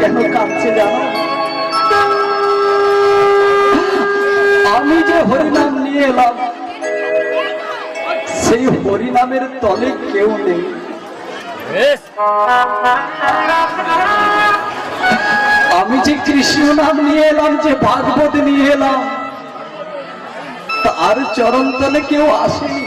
কেন কাঁদছে জানো? আমি যে হরিনাম নিয়ে এলাম, সেই হরিনামের তলে কেউ নেই। আমি যে কৃষ্ণ নাম নিয়ে এলাম, যে ভাগবত নিয়ে এলাম, তার চরণ তলে কেউ আসেনি।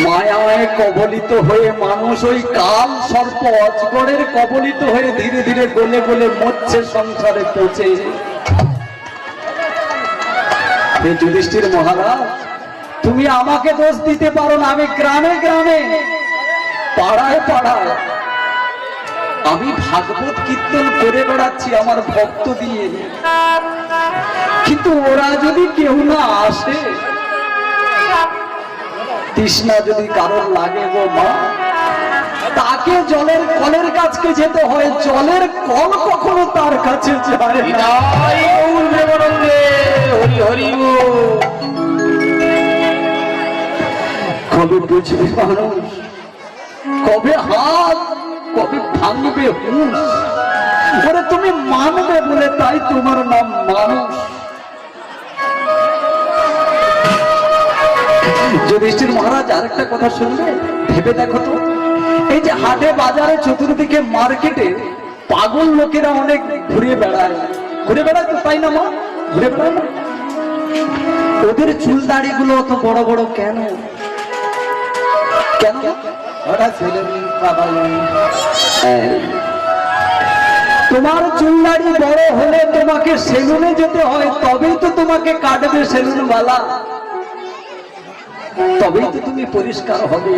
মায়ায় কবলিত হয়ে মানুষ ওই কাল সর্প অজগরের কবলিত হয়ে ধীরে ধীরে গলে গলে মরছে সংসারে পৌঁছে। যুধিষ্ঠির মহারাজ, তুমি আমাকে দোষ দিতে পারো না। আমি গ্রামে গ্রামে পাড়ায় পাড়ায় আমি ভাগবত কীর্তন করে বেড়াচ্ছি আমার ভক্ত দিয়ে, কিন্তু ওরা যদি কেউ না আসে, তৃষ্ণা যদি কারোর লাগে গো মা, তাকে জলের কলের কাছে যেতে হয়। জলের কল কখনো তার কাছে যায় না। কবে বুঝবে মানুষ, কবে হাত, কবে ভাঙবে হুঁশ। ওরে তুমি মানবে বলে তাই তোমার নাম মানুষ। যুধিষ্ঠির মহারাজ আরেকটা কথা শুনবে, ভেবে দেখো তো, এই যে হাটে বাজারে চতুর্দিকে মার্কেটে পাগল লোকেরা অনেক ঘুরে বেড়ায়, ঘুরে বেড়ায় তো, তাই না মা? ঘুরে বেড়ায় না? ওদের চুল দাড়ি গুলো অত বড় বড় কেন? কেন? তোমার চুল দাড়ি বড় হলে তোমাকে সেলুনে যেতে হয়, তবেই তো তোমাকে কাটবে সেলুনওয়ালা, তবেই তো তুমি পরিষ্কার হবে।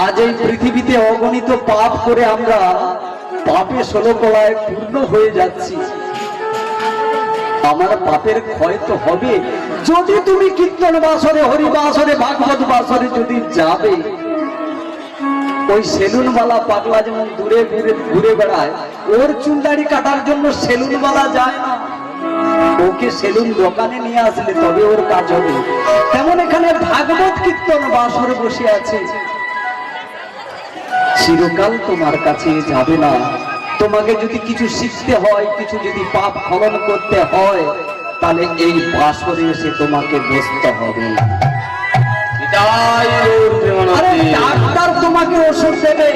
আজ এই পৃথিবীতে অগণিত পাপ করে আমরা পাপে ষোলকলায় পূর্ণ হয়ে যাচ্ছি। আমার পাপের ক্ষয় তো হবে যদি তুমি কীর্তন বাসরে, হরি বাসরে, ভাগবত বাসরে যদি যাবে। ওই সেলুনওয়ালা পাগলা যেমন দূরে ঘুরে বেড়ায়, ওর চুল দাড়ি কাটার জন্য সেলুনওয়ালা যায় না, ওকে সেলুন দোকানে নিয়ে আসলে তবে ওর কাজ হবে। তেমন এখানে ভাগবত কীর্তন বাসরে বসে আছে, চিরকাল তোমার কাছে যাবে না। তোমাকে যদি কিছু শিখতে হয়, কিছু যদি পাপ খনন করতে হয়, তাহলে এই বাসরে এসে তোমাকে বসতে হবে। ডাক্তার তোমাকে ওষুধ দেবে,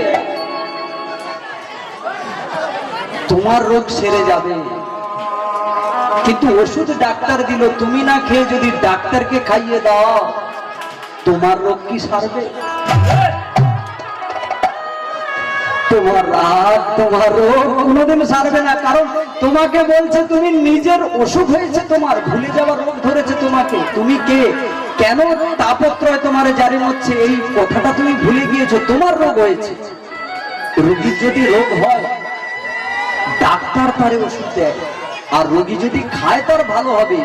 তোমার রোগ সেরে যাবে, কিন্তু ওষুধ ডাক্তার দিল, তুমি না খেয়ে যদি ডাক্তারকে খাইয়ে দাও, তোমার রোগ কি সারবে? তোমার রাগ, তোমার রোগ কোনোদিন সারবে না। কারণ তোমাকে বলছে তুমি নিজের অসুখ হয়েছে, তোমার ভুলে যাওয়ার রোগ ধরেছে তোমাকে। তুমি কে, কেন তাপত্রয় তোমার জারি হচ্ছে, এই কথাটা তুমি ভুলে গিয়েছো। তোমার রোগ হয়েছে। রোগীর যদি রোগ হয়, ডাক্তার তারে ওষুধ দেয়, আর রোগী যদি খায় তার ভালো হবে।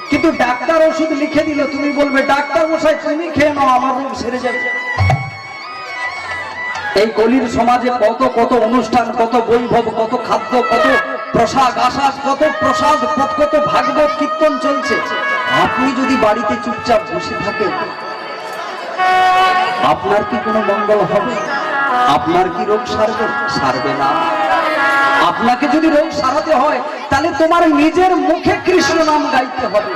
কিন্তু ডাক্তার ওষুধ লিখে দিল, তুমি বলবে ডাক্তার মশাই তুমি খেয়ে নাও, আমার রোগ সেরে যাবে। এই কলির সমাজে কত কত অনুষ্ঠান, কত বৈভব, কত খাদ্য, কত প্রসাদ আসাদ, কত প্রসাদ, কত ভাগবত কীর্তন চলছে। আপনি যদি বাড়িতে চুপচাপ বসে থাকেন, আপনার কি কোনো মঙ্গল হবে? আপনার কি রোগ সারবে? সারবে না। আপনাকে যদি রোগ সারাতে হয়, তাহলে তোমার নিজের মুখে কৃষ্ণ নাম গাইতে হবে।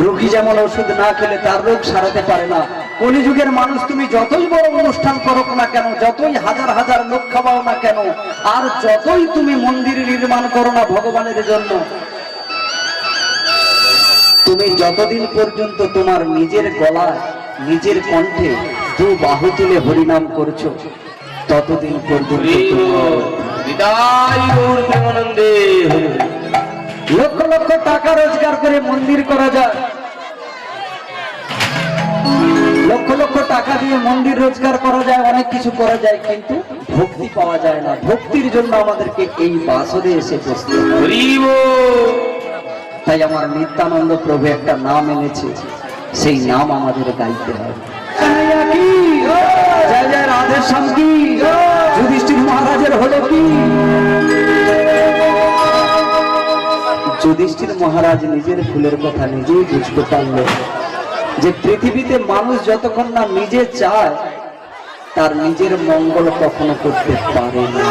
রোগী যেমন ওষুধ না খেলে তার রোগ সারাতে পারে না, কলিযুগের মানুষ তুমি যতই বড় অনুষ্ঠান করো না কেন, যতই হাজার হাজার লোক খাওয়াও না কেন, আর যতই তুমি মন্দির নির্মাণ করো না ভগবানের জন্য, তুমি যতদিন পর্যন্ত তোমার নিজের গলায়, নিজের কণ্ঠে দু বাহু তুলে হরিনাম করছো, ততদিন পর্যন্ত লক্ষ লক্ষ টাকা রোজগার করে মন্দির করা যায়, লক্ষ লক্ষ টাকা দিয়ে মন্দির রোজগার করা যায়, অনেক কিছু করা যায়, কিন্তু ভক্তি পাওয়া যায় না। ভক্তির জন্য আমাদেরকে এই বাসরে এসে বসতে হবে। তাই আমার নিত্যানন্দ প্রভু একটা নাম এনেছে, সেই নাম আমাদের গাইতে হবে। জয় জয় রাধে শ্যাম কি, যুধিষ্ঠির মহারাজের হলো কি? যুধিষ্ঠির মহারাজ নিজের ভুলের কথা নিজেই বুঝতে পারলেন। যে পৃথিবীতে মানুষ যতক্ষণ না নিজে চায় তার নিজের মঙ্গল কখনো করতে পারে না।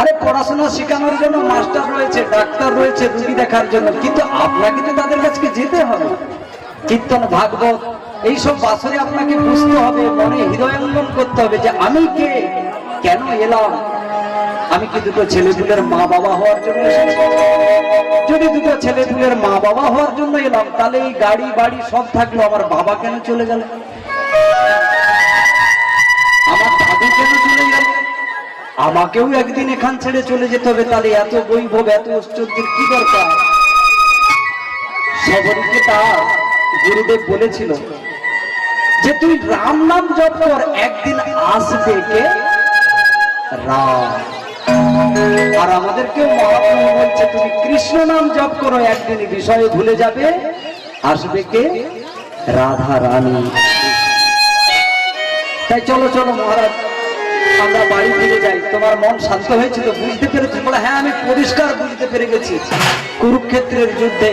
আরে পড়াশোনা শেখানোর জন্য মাস্টার রয়েছে, ডাক্তার রয়েছে রোগী দেখার জন্য, কিন্তু আপনাকে তো তাদের কাছে যেতে হবে। কীর্তন ভাগবত এইসব বাসরে আপনাকে বুঝতে হবে, মনে হৃদয়ঙ্গম করতে হবে যে আমি কে, কেন এলাম। আমি কি দুটো ছেলেপুলের মা বাবা হওয়ার জন্য এসেছি? যদি দুটো ছেলেপুলের মা বাবা হওয়ার জন্য এলাম, তাহলে এই গাড়ি বাড়ি সব থাকলো, আমার বাবা কেন চলে গেল, আমার দাদু কেন চলে গেল, আমাকেও একদিন এখান ছেড়ে চলে যেতে হবে। তাহলে এত বৈভব এত ঐশ্বর্যের কি দরকার? সবরীকে তার গুরুদেব বলেছিল যে তুই রাম নাম জপ কর, একদিন আসবে কে? রাম। আর আমাদেরকেও মহাপ্রভু বলছে তুমি কৃষ্ণ নাম জপ করো, একদিন বিষয়ে ভুলে যাবে, আসবে কে? রাধা রানী। তাই চলো চলো মহারাজ, আমরা বাড়ি ফিরে যাই। তোমার মন শান্ত হয়েছে তো, বুঝতে পেরেছি? বলে হ্যাঁ, আমি পরিষ্কার বুঝতে পেরে গেছি। কুরুক্ষেত্রের যুদ্ধে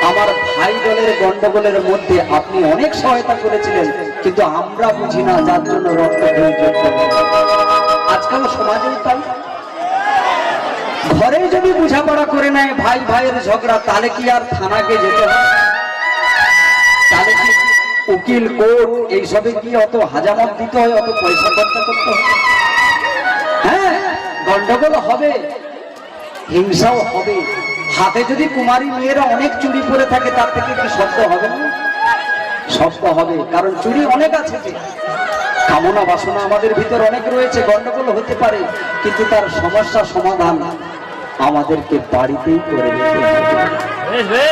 আমার ভাই দলের গন্ডগোলের মধ্যে আপনি অনেক সহায়তা করেছিলেন, কিন্তু আমরা বুঝি না, যার জন্য রক্ত হয়ে যুদ্ধ। আজকাল সমাজেও তাই, ঘরে যদি বোঝাপড়া করে নেয় ভাই ভাইয়ের ঝগড়া, তাহলে কি আর থানাকে যেতে হয়? তাহলে কি উকিল কোর্ট এইসবে কি অত হাজামত দিতে হয়, অত পয়সা খরচা করতে হয়? হ্যাঁ, গন্ডগোল হবে, হিংসাও হবে। হাতে যদি কুমারী মেয়েরা অনেক চুরি পরে থাকে, তার থেকে কি শব্দ হবে না? শব্দ হবে, কারণ চুরি অনেক আছে, কামনা বাসনা আমাদের ভিতর অনেক রয়েছে, গন্ডগোল হতে পারে, কিন্তু তার সমস্যা সমাধান আমাদেরকে বাড়িতেই করে নিতে হবে।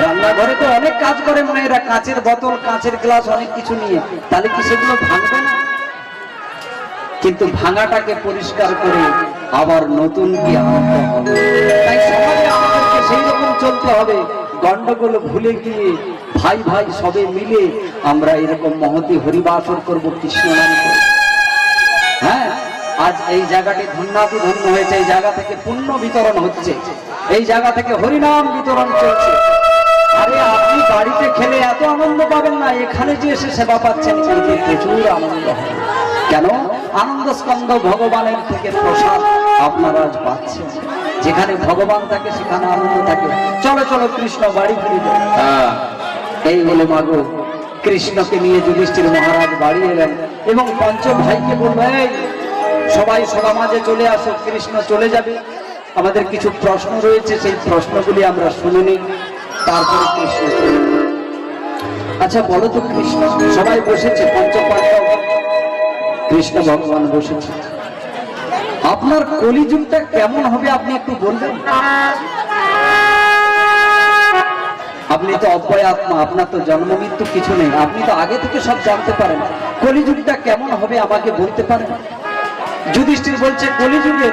রান্নাঘরে তো অনেক কাজ করে মায়েরা, কাঁচের বোতল, কাঁচের গ্লাস, অনেক কিছু নিয়ে, তাহলে কি সেগুলো ভাঙবে না? কিন্তু ভাঙাটাকে পরিষ্কার করে আবার নতুন কি আনতে হবে। তাই সমাজে আমাদেরকে সেই রকম চলতে হবে, গন্ডগোল ভুলে গিয়ে ভাই ভাই সবে মিলে আমরা এরকম মহতি হরিবাসর করব, কৃষ্ণ নাম করব। হ্যাঁ, আজ এই জায়গাটি ধন্যাতি ধন্য হয়েছে, এই জায়গা থেকে পুণ্য বিতরণ হচ্ছে, এই জায়গা থেকে হরিনাম বিতরণ চলছে। আরে আপনি বাড়িতে খেলে এত আনন্দ পাবেন না, এখানে যে এসে সেবা পাচ্ছেন এতে প্রচুর আনন্দ হয়। কেন? আনন্দ স্কন্দ ভগবানের থেকে প্রসাদ আপনারা আজ পাচ্ছেন। যেখানে ভগবান থাকে সেখানে আনন্দ থাকে। চলো চলো কৃষ্ণ বাড়ি ফিরে যাই। এই বলে মাগো কৃষ্ণকে নিয়ে যুধিষ্ঠির মহারাজ বাড়ি এলেন এবং পঞ্চ ভাইকে বললেন, এই সবাই সবার মাঝে চলে আসো, কৃষ্ণ চলে যাবে, আমাদের কিছু প্রশ্ন রয়েছে, সেই প্রশ্নগুলি আমরা শুনে নিই, তারপরে কৃষ্ণ। আচ্ছা বলো তো কৃষ্ণ, সবাই বসেছে, পঞ্চপাণ্ডব, কৃষ্ণ ভগবান বসেছে, আপনার কলিযুগটা কেমন হবে আপনি একটু বলবেন? আপনি তো অব্যয় আত্মা, আপনার তো জন্ম মৃত্যু কিছু নেই, আপনি তো আগে থেকে সব জানতে পারেন, কলিযুগটা কেমন হবে আমাকে বলতে পারেন? যুধিষ্ঠির বলছে কলিযুগে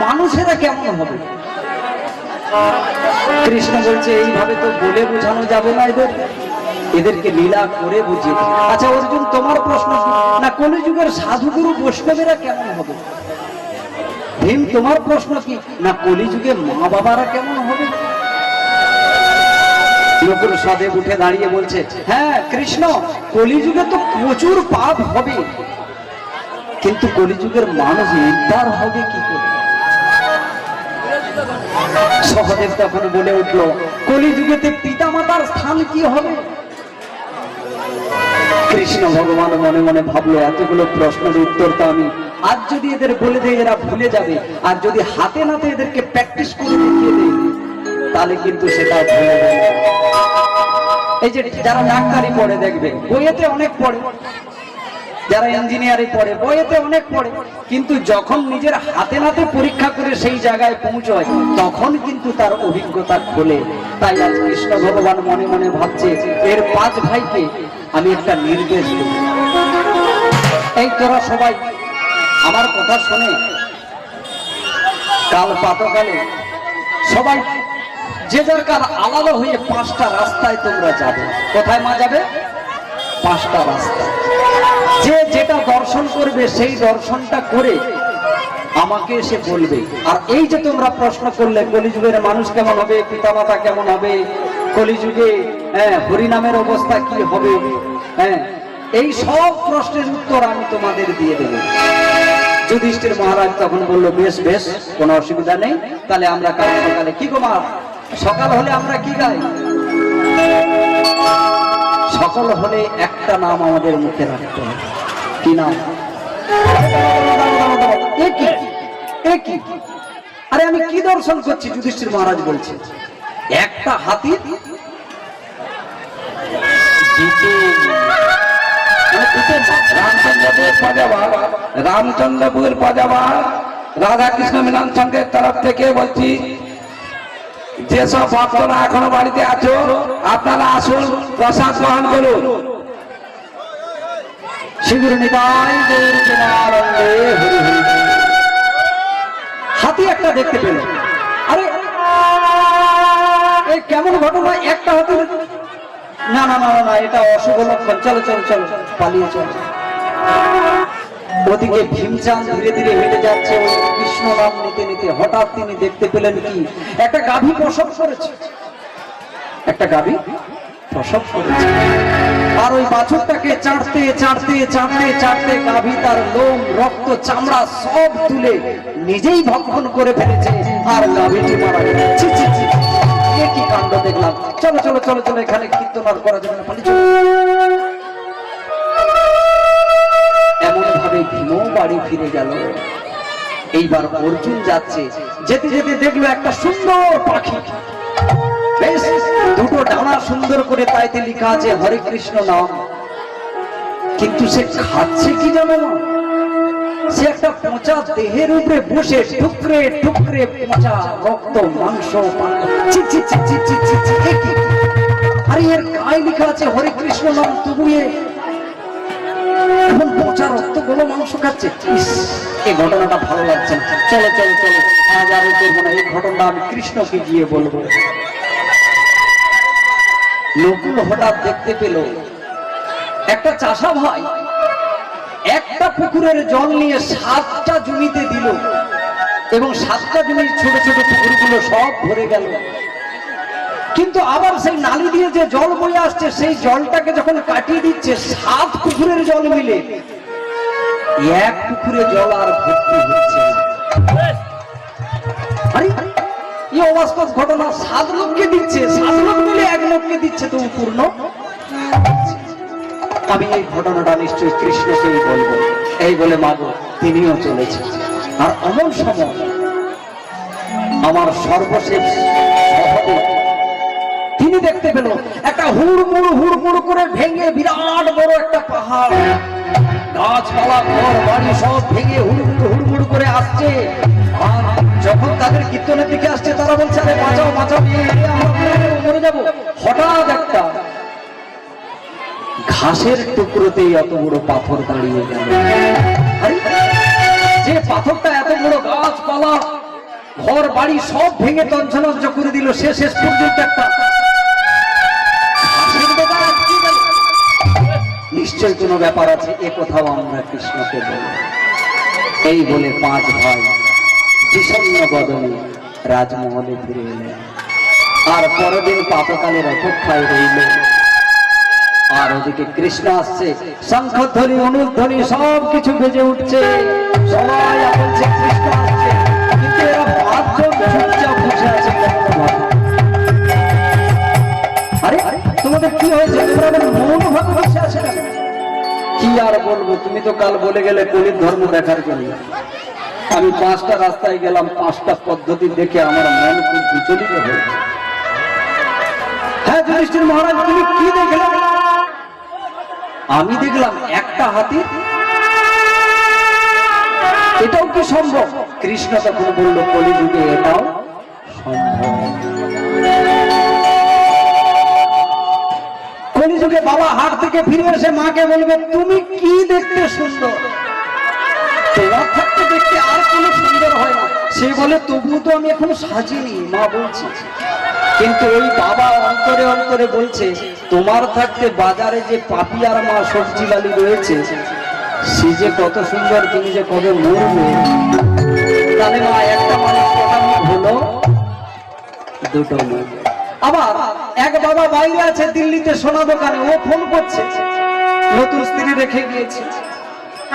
মানুষেরা কেমন হবে? কৃষ্ণ বলছে এইভাবে তো বলে বোঝানো যাবে না, এদেরকে লীলা করে বুঝিয়ে। আচ্ছা অর্জুন, তোমার প্রশ্ন না, কলিযুগের সাধুগুরু বৈষ্ণবেরা কেমন হবে? ভীম, তোমার প্রশ্ন কি না, কলিযুগে মা বাবারা কেমন হবে? নকুল সদেব উঠে দাঁড়িয়ে বলছে, হ্যাঁ কৃষ্ণ, কলিযুগে তো প্রচুর পাপ হবে, কিন্তু কলিযুগের মানুষ উদ্ধার হবে কি করে? সহদেব তখন বলে উঠল, কলিযুগেতে পিতা মাতার স্থান কি হবে? কৃষ্ণ ভগবান মনে মনে ভাবলো, এতগুলো প্রশ্নের উত্তর তো আমি আজ যদি এদের বলে দেয় এরা ভুলে যাবে, আর যদি হাতে নাতে এদেরকে প্র্যাকটিস করে দেখিয়ে দেয় তাহলে কিন্তু সেটা ভুলে যাবে। এই যে যারা ডাক্তারি পড়ে দেখবে বইয়েতে অনেক পড়ে, যারা ইঞ্জিনিয়ারিং পড়ে বইয়েতে অনেক পড়ে, কিন্তু যখন নিজের হাতে নাতে পরীক্ষা করে সেই জায়গায় পৌঁছয় তখন কিন্তু তার অভিজ্ঞতা খোলে। তাই আজ কৃষ্ণ ভগবান মনে মনে ভাবছে, এর 5 ভাইকে আমি একটা নির্দেশ দেব, এই তোরা সবাই আমার কথা শুনে কাল প্রাতকালে সবাই যে যার কার আলাদা হয়ে 5টা রাস্তায় তোমরা যাবে। কোথায় মা যাবে? 5টা রাস্তা। যে যেটা দর্শন করবে সেই দর্শনটা করে আমাকে এসে বলবে। আর এই যে তোমরা প্রশ্ন করলে কলিযুগের মানুষ কেমন হবে, পিতামাতা কেমন হবে, কলিযুগে হরিনামের অবস্থা কি হবে, এই সব প্রশ্নের উত্তর আমি তোমাদের দিয়ে দেব। যুধিষ্ঠির মহারাজ তখন বলল, বেশ বেশ, কোনো অসুবিধা নেই, তাহলে আমরা কাল সকালে কি গো মা, সকাল হলে আমরা কি গাই? সকাল হলে একটা নাম আমাদের মুখে রাখতে হবে। কি নাম? একই। আরে আমি কি দর্শন করছি? যুধিষ্ঠির মহারাজ বলছে, একটা হাতি রামচন্দ্রপুর পজাবার রাধা কৃষ্ণ মিলন সংঘের তরফ থেকে বলছি, যেসব ভক্তরা এখনো বাড়িতে আছো আপনারা আসুন, প্রসাদ গ্রহণ করুন। শীঘ্র নিতাই গৌর প্রেমানন্দে হরি হরি। হাতি একটা দেখতে পেল। আরে এই কেমন ঘটনা? একটা হাতি, না না না না, এটা অশুভ লক্ষণ, চলো চলো চলো পালিয়ে চলো। ওদিকে ভীমচাঁদ ধীরে ধীরে হেঁটে যাচ্ছে ওই কৃষ্ণ নাম নিতে নিতে। হঠাৎ তিনি দেখতে পেলেন কি, একটা গাভী প্রসব করেছে, একটা গাভী প্রসব করেছে। আর ওই বাছুরটাকে চাটতে চাটতে চাটতে চাটতে গাভী তার লোম, রক্ত, চামড়া সব তুলে নিজেই ভক্ষণ করে ফেলেছে, আর গাভীটি মারা গেছে। ছি ছি ছি, কি কাণ্ড দেখলাম! চলো চলো চলো চলো, এখানে কীর্তন আর করা যাবে না, পালিয়ে চলো। এমন ভাবে ভীমও বাড়ি ফিরে গেল। এইবার অর্জুন যাচ্ছে, যেতে যেতে দেখলো একটা সুন্দর পাখি, বেশ দুটো ডানা সুন্দর করে তাইতে লেখা আছে হরে কৃষ্ণ নাম। কিন্তু সে খাচ্ছে কি জানো না? সে একটা পচা দেহের উপরে বসে টুকরে টুকরে পচা রক্ত মাংস। আরে এর গায়ে লেখা আছে হরে কৃষ্ণ নাম, তবু এখন পচা রক্ত গুলো মাংস খাচ্ছে। এই ঘটনাটা ভালো লাগছে না, চলো চলো চলো, আজ আর করবো না। এই ঘটনা আমি কৃষ্ণকে গিয়ে বলবো। নকুল হঠাৎ দেখতে পেল একটা চাষা ভাই একটা পুকুরের জল নিয়ে 7টা জমিতে দিল, এবং 7টা জমির ছোট ছোট পুকুরগুলো সব ভরে গেল। কিন্তু আবার সেই নালি দিয়ে যে জল বয়ে আসছে, সেই জলটাকে যখন কাটিয়ে দিচ্ছে, 7 পুকুরের জল মিলে এক পুকুরে জল আর ভর্তি হচ্ছে। এই অবাস্তব ঘটনা, 7 লোককে দিচ্ছে, 7 লোক মিলে 1 লোককে দিচ্ছে, তো পূর্ণ। আমি এই ঘটনাটা নিশ্চয়ই কৃষ্ণকেই বলবো। এই বলে মাগো তিনিও চলেছে। আর এমন সময় আমার সর্বশেষ সহদেব তিনি দেখতে পেল একটা হুড়মুড় করে ভেঙে বিরাট বড় একটা পাহাড়, গাছপালা ঘর বাড়ি সব ভেঙে হুড়মুড় করে আসছে। আর যখন তাদের কীর্তনের দিকে আসছে, তারা বলছে, আরে বাঁচাও বাঁচাও, আমরা মরে যাবো। হঠাৎ একটা ঘাসের টুকরোতেই এত বড় পাথর দাঁড়িয়ে গেল। যে পাথরটা এত বড় গাছপালা ঘর বাড়ি সব ভেঙে তঞ্চনঞ্চ করে দিল, সে শেষ পর্যন্ত একটা ঘাসের ব্যাপার। নিশ্চয় কোনো ব্যাপার আছে, এ কোথাও আমরা কৃষ্ণকে বলি। এই বলে 5 ভাই বিষণ্ণ বদনে রাজমহলে ফিরে এলেন। আর পরদিন প্রাতকালের অপেক্ষায় রইল। আর ওদিকে কৃষ্ণ আসছে, শঙ্খধ্বনি অনুধ্বনি সবকিছু বেজে উঠছে, সবাই বলছে কৃষ্ণ আসছে। কিন্তু এরা 5 জন চুপচাপ বসে আছে। আরে তোমাদের কি হয়েছে? তোমরা মৌনভাবে বসে আছে না? কি আর বলবো, তুমি তো কাল বলে গেলে কলির ধর্ম দেখার জন্য। আমি 5টা রাস্তায় গেলাম, 5টা পদ্ধতি দেখে আমার মন খুব বিচলিত হয়েছে। হ্যাঁ যুধিষ্ঠির মহারাজ, তুমি কি দেখলে? আমি দেখলাম একটা হাতি। এটাও কি সম্ভব? কৃষ্ণ তখন বলল, কলিযুগে এটাও সম্ভব। কলিযুগে বাবা হাট থেকে ফিরে এসে মাকে বলবে, তুমি কি দেখতে সুন্দর, তোমার থাকতে দেখতে আর কোনো সুন্দর হয় না। সে বলে, তবুও তো আমি এখনো সাজিনি। মা বলছে, কিন্তু ওই বাবা অন্তরে অন্তরে বলছে, তোমার থাকতে বাজারে যে পাপিয়ার মা সবজিওয়ালি রয়েছে, সে যে কত সুন্দর, তুমি যে কবে মরবে। তাহলে মা একটা মানুষ কটা মুখ হলো? 2টো মুখ। আবার এক বাবা বাইরে আছে দিল্লিতে সোনা দোকানে, ও ফোন করছে, নতুন স্ত্রী রেখে গিয়েছে,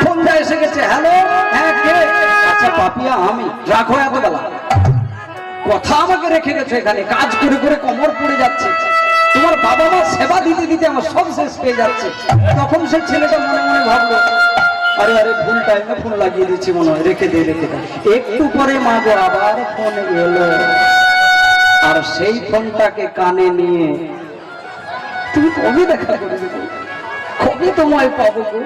ফোনটা এসে গেছে, হ্যালো, হ্যাঁ কে? আচ্ছা পাপিয়া আমি। রাখো এত বেলা, কথা আমাকে রেখে গেছো এখানে, কাজ করে করে কোমর পড়ে যাচ্ছে, তোমার বাবা মা সেবা দিতে দিতে আমার সব শেষ পেয়ে যাচ্ছে। তখন সেই ছেলেটা মনে মনে ভাবলো, আরে আরে ভুল টাইমে ফোন লাগিয়ে দিচ্ছি মনে হয়, রেখে দে। একটু পরে মা গো আবার ফোন এলো, আর সেই ফোনটাকে কানে নিয়ে, তুমি কবে দেখা করবে, কবে তোমায় পাবো গো?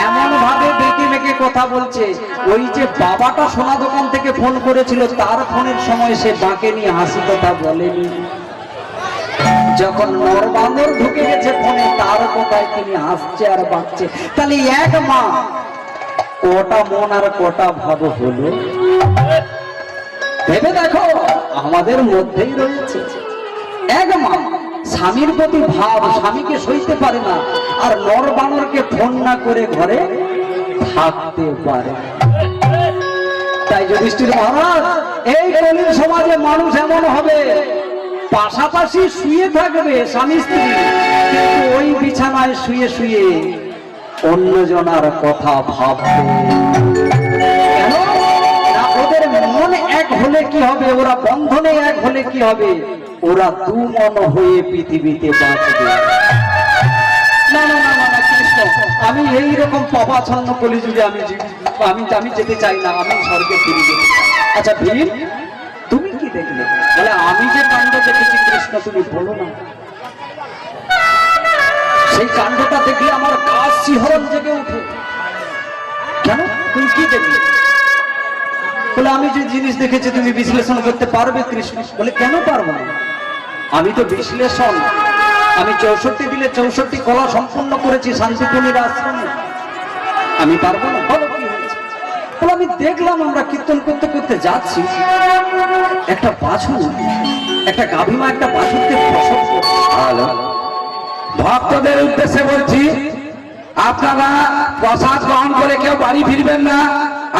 এমন ভাবে বেঁকে বেঁকে কথা বলছে, ওই যে বাবাটা সোনা দোকান থেকে ফোন করেছিল তার ফোনের সময় সে বাঁকে নিয়ে হাসি কথা বলেনি। যখন নরবান্দর ঢুকে গেছে ফোনে, তার কথায় তিনি হাসছে আর বাঁচছে। তাহলে এক মা কটা মন আর কটা ভাব হলো, ভেবে দেখো, আমাদের মধ্যেই রয়েছে এক মা। স্বামীর প্রতি ভাব, স্বামীকে সইতে পারে না, আর নর বানরকে ফোন না করে ঘরে থাকতে পারে। তাই যুধিষ্ঠির মহারাজ, এই কলির সমাজে মানুষ এমন হবে, পাশাপাশি শুয়ে থাকবে স্বামী স্ত্রী, কিন্তু ওই বিছানায় শুয়ে শুয়ে অন্যজনার কথা ভাববে। কেন না? ওদের মন এক হলে কি হবে, ওরা বন্ধনে এক হলে কি হবে, ওরা দু মন হয়ে পৃথিবীতে বাঁচবে। না না না না কৃষ্ণ, আমি এইরকম পাপাচ্ছন্ন কলিযুগে আমি যেতে চাই না, আমি স্বর্গে ফিরে যেতে চাই। আচ্ছা ভীম, তুমি কি দেখলে? বলে আমি যে কাণ্ড দেখেছি কৃষ্ণ, তুমি বলো না। সেই কাণ্ডটা দেখলে আমার গা শিহরণ জেগে ওঠে। কেন? তুমি কি দেখলে? বলে আমি যে জিনিস দেখেছি তুমি বিশ্লেষণ করতে পারবে কৃষ্ণ? বলে কেন পারবো না? আমি তো বিশ্লেষণ, আমি 64 দিলে 64 কলা সম্পূর্ণ করেছি শান্তিপুরীর আশ্রমে, আমি পারবো না? বলো কি হয়েছে? বলে আমি দেখলাম আমরা কীর্তন করতে করতে যাচ্ছি, একটা বাছুর, একটা গাভীমা একটা বাছুরকে প্রসব করছে। হ্যালো, ভক্তদের উদ্দেশ্যে বলছি, আপনারা প্রসাদ গ্রহণ করে কেউ বাড়ি ফিরবেন না।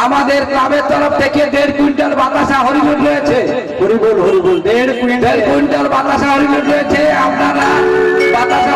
আমাদের ক্লাবের তরফ থেকে 1.5 কুইন্টাল বাতাসা হরিলুট রয়েছে। হরিবল হরিবল, 1.5 কুইন্টাল বাতাসা হরিলুট রয়েছে। আপনারা বাতাসা